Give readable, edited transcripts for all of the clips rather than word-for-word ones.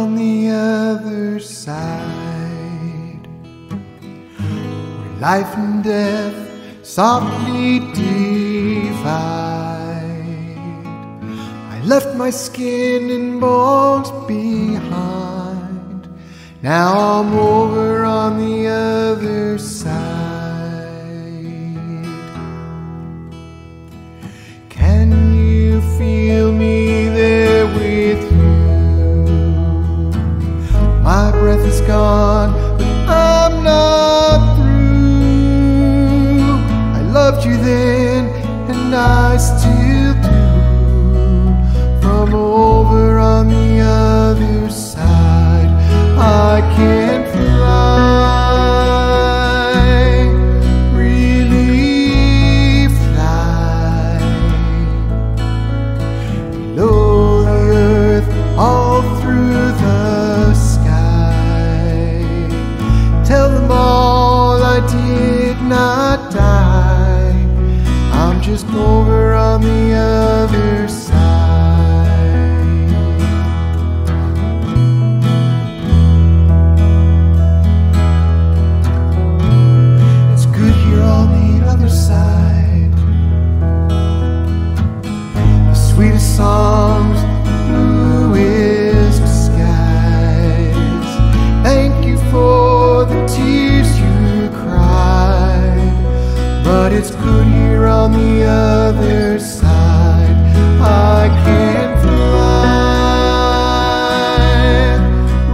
on the other side, where life and death softly divide. I left my skin and bones behind. Now I'm over on the other side. Can you feel me there with you? My breath is gone, but I'm not through. I loved you then, and I still do. From over on the other side, I can't fly, really fly, below the earth, all through the sky. Tell them all I did not die, I'm just over on the other side. Sweetest songs, bluest skies. Thank you for the tears you cried, but it's good here on the other side. I can't fly,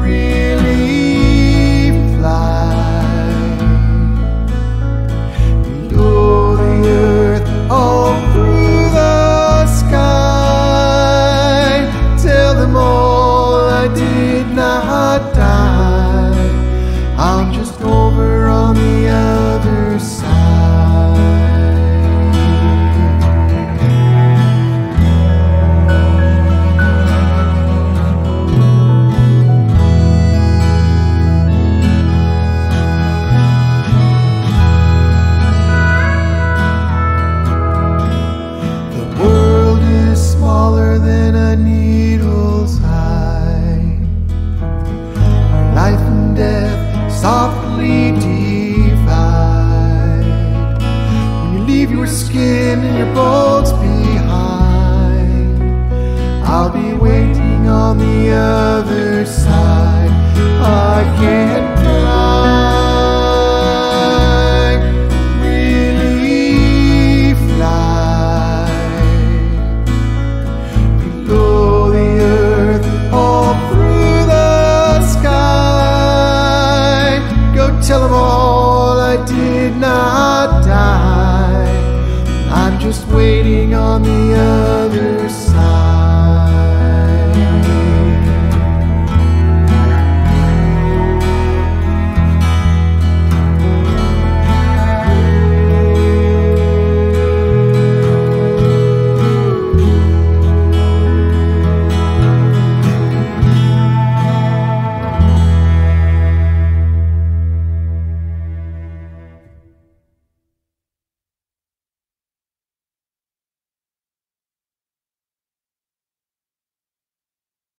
really fly, below the earth, all through the sky. Tell them all I did not die, I'm just over on the other side. The world is smaller than a needle's eye, where life and death softly divide. When you leave your skin and your bones behind, I'll be waiting on the other side. I can't fly, really fly, below the earth, all through the sky. Go tell them all I did not die, I'm just waiting on the other